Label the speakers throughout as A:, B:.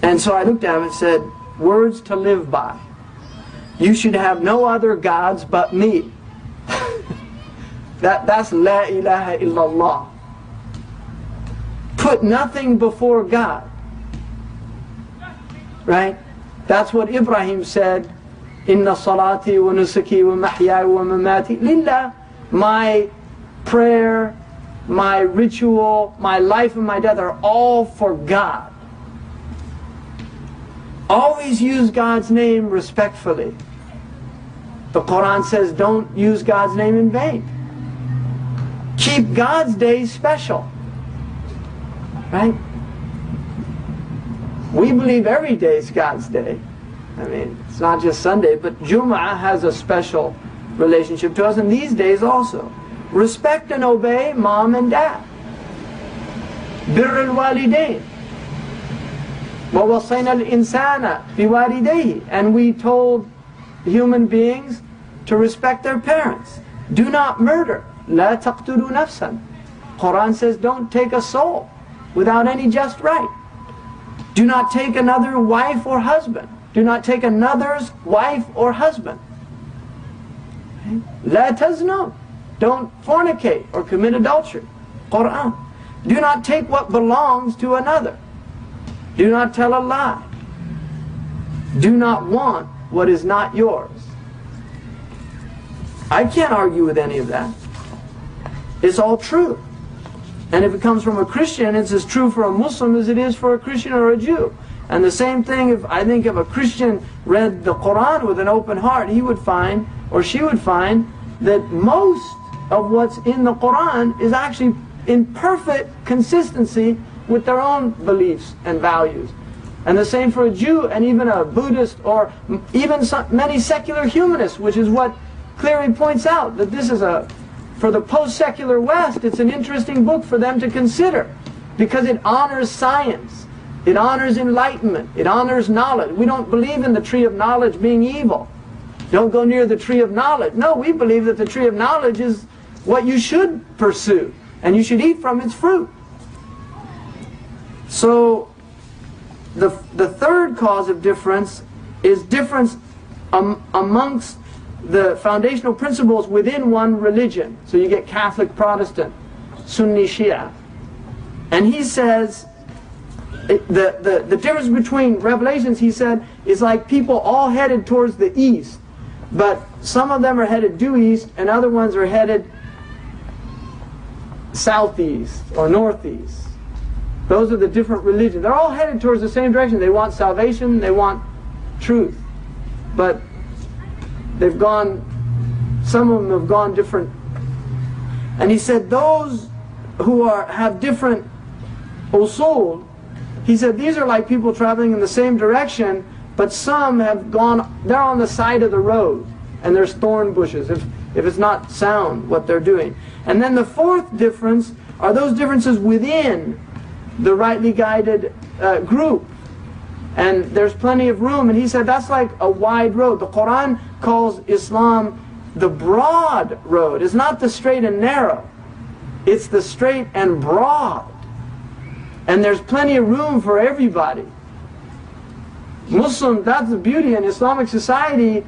A: And so I looked at him and said, words to live by. You should have no other gods but me. That's La ilaha illallah. Put nothing before God. Right? That's what Ibrahim said. Inna salati wa nusuki wa mahyaya wa mamati lillah. My prayer, my ritual, my life and my death are all for God. Always use God's name respectfully. The Quran says don't use God's name in vain. Keep God's day special. Right? We believe every day is God's day. I mean, it's not just Sunday, but Jum'ah has a special relationship to us, and these days also. Respect and obey mom and dad. Birr al-walidain. وَوَصَّيْنَا الْإِنسَانَ بِوَالِدَيْهِ. And we told human beings to respect their parents. Do not murder. لَا تَقْتُلُوا نَفْسًا. Quran says don't take a soul without any just right. Do not take another wife or husband. Do not take another's wife or husband. لَا تَزْنُوا. Don't fornicate or commit adultery. Quran. Do not take what belongs to another. Do not tell a lie. Do not want what is not yours. I can't argue with any of that. It's all true. And if it comes from a Christian, it's as true for a Muslim as it is for a Christian or a Jew. And the same thing, if a Christian read the Quran with an open heart, he would find, or she would find, that most of what's in the Quran is actually in perfect consistency with their own beliefs and values. And the same for a Jew and even a Buddhist or even many secular humanists, which is what clearly points out that this is for the post-secular West, it's an interesting book for them to consider because it honors science, it honors enlightenment, it honors knowledge. We don't believe in the tree of knowledge being evil. Don't go near the tree of knowledge. No, we believe that the tree of knowledge is what you should pursue and you should eat from its fruit. So the third cause of difference is difference amongst the foundational principles within one religion. So you get Catholic, Protestant, Sunni, Shia. And he says the difference between revelations, he said, is like people all headed towards the east, but some of them are headed due east and other ones are headed southeast or northeast. Those are the different religions. They're all headed towards the same direction. They want salvation, they want truth. But they've gone, some of them have gone different. And he said those who have different usul, he said these are like people traveling in the same direction, but some have gone, they're on the side of the road, and there's thorn bushes, if it's not sound what they're doing. And then the fourth difference are those differences within the rightly guided group. And there's plenty of room, and he said that's like a wide road. The Quran calls Islam the broad road. It's not the straight and narrow. It's the straight and broad. And there's plenty of room for everybody. Muslim, that's the beauty in Islamic society.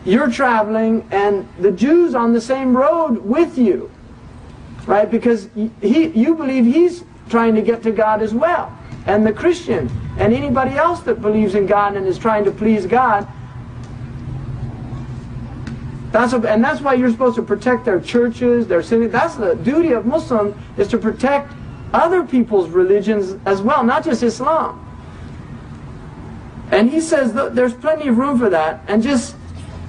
A: You're traveling and the Jew's on the same road with you. Right? Because you believe he's trying to get to God as well. And the Christian and anybody else that believes in God and is trying to please God. And that's why you're supposed to protect their churches, their synagogues. That's the duty of Muslims, is to protect other people's religions as well, not just Islam. And he says there's plenty of room for that. And just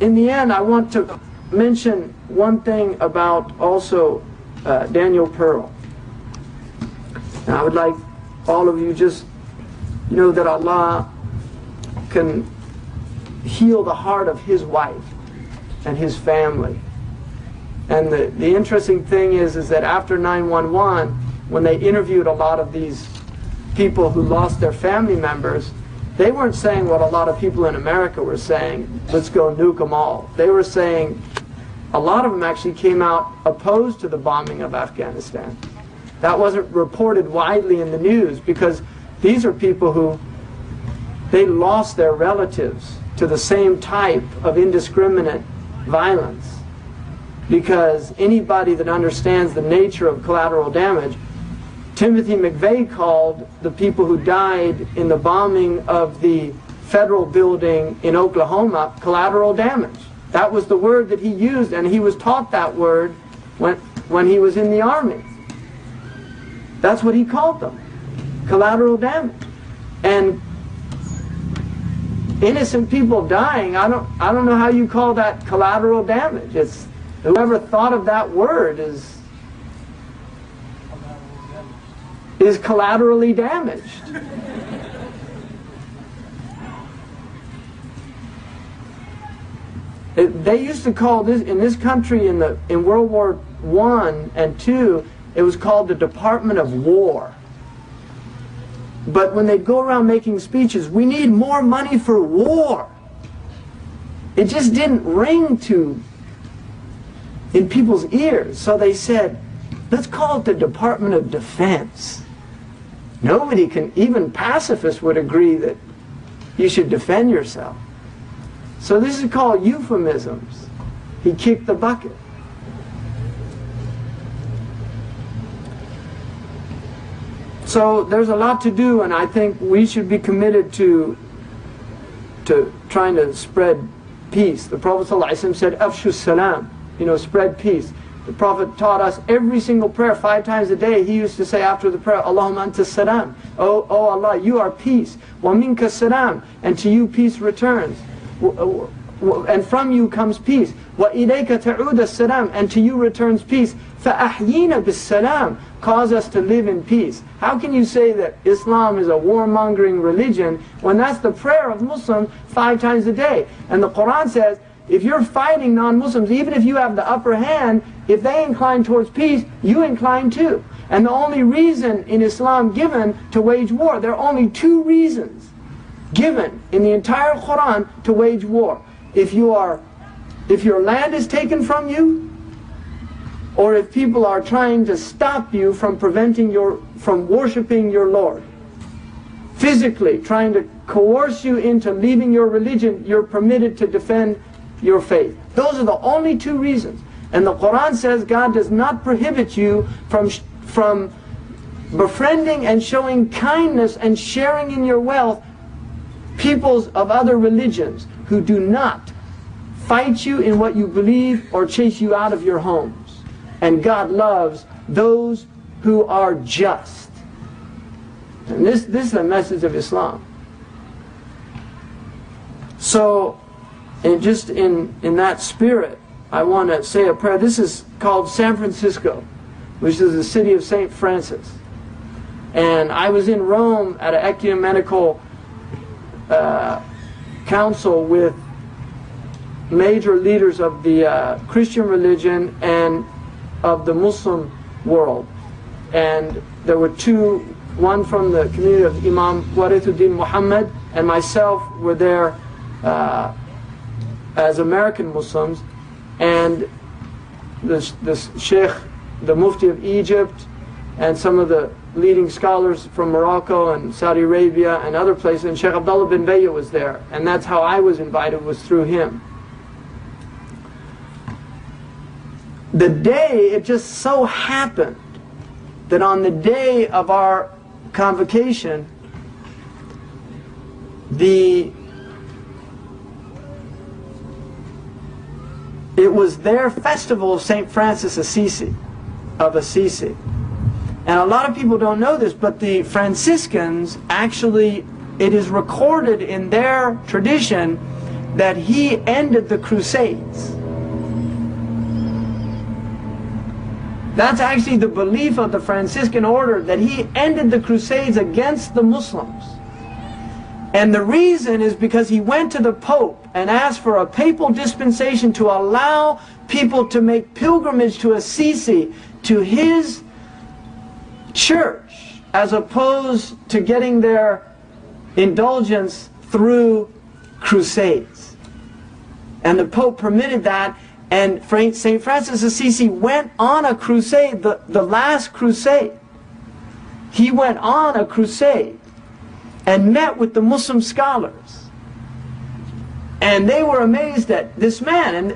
A: in the end, I want to mention one thing about also Daniel Pearl. And I would like all of you just know that Allah can heal the heart of his wife and his family. And the interesting thing is that after 9/11, when they interviewed a lot of these people who lost their family members, they weren't saying what a lot of people in America were saying, let's go nuke them all. They were saying, a lot of them actually came out opposed to the bombing of Afghanistan. That wasn't reported widely in the news because these are people who they lost their relatives to the same type of indiscriminate violence. Because anybody that understands the nature of collateral damage, Timothy McVeigh called the people who died in the bombing of the federal building in Oklahoma collateral damage. That was the word that he used, and he was taught that word when he was in the army. That's what he called them, collateral damage. And innocent people dying, I don't know how you call that collateral damage. It's whoever thought of that word is collaterally damaged. They used to call this, in this country in World War I and II, it was called the Department of War. But when they'd go around making speeches, we need more money for war, it just didn't ring in people's ears. So they said, let's call it the Department of Defense. Nobody can, even pacifists would agree that you should defend yourself. So this is called euphemisms. He kicked the bucket. So there's a lot to do, and I think we should be committed to trying to spread peace. The Prophet ﷺ said, Afshu salam, spread peace. The Prophet taught us every single prayer 5 times a day. He used to say after the prayer, Allahumma anta salam. Oh Allah, you are peace. Wa minka salam. And to you peace returns. And from you comes peace. Wa ilayka ta'ud as-salam. And to you returns peace. Fa'ahyina bis-salam. Cause us to live in peace. How can you say that Islam is a warmongering religion when that's the prayer of Muslims 5 times a day? And the Quran says, if you're fighting non-Muslims, even if you have the upper hand, if they incline towards peace, you incline too. And the only reason in Islam given to wage war, there are only 2 reasons given in the entire Quran to wage war. If your land is taken from you, or if people are trying to stop you from from worshiping your Lord. Physically trying to coerce you into leaving your religion, you're permitted to defend your faith. Those are the only 2 reasons. And the Quran says God does not prohibit you from befriending and showing kindness and sharing in your wealth peoples of other religions who do not fight you in what you believe or chase you out of your homes. And God loves those who are just. And this is the message of Islam. So, and just in that spirit, I want to say a prayer. This is called San Francisco, which is the city of St. Francis. And I was in Rome at an ecumenical council with major leaders of the Christian religion and of the Muslim world. And there were 2, one from the community of Imam Warithuddin Muhammad and myself were there as American Muslims, and the Sheikh, the Mufti of Egypt, and some of the leading scholars from Morocco and Saudi Arabia and other places, and Sheikh Abdullah bin Bayya was there, and that's how I was invited, was through him. The day, it just so happened that on the day of our convocation, it was their festival of St. Francis of Assisi. And a lot of people don't know this, but the Franciscans actually, it is recorded in their tradition that he ended the Crusades. That's actually the belief of the Franciscan order, that he ended the Crusades against the Muslims. And the reason is because he went to the Pope and asked for a papal dispensation to allow people to make pilgrimage to Assisi, to his church, as opposed to getting their indulgence through crusades. And the Pope permitted that, and St. Francis of Assisi went on a crusade, the last crusade. He went on a crusade and met with the Muslim scholars. And they were amazed at this man. And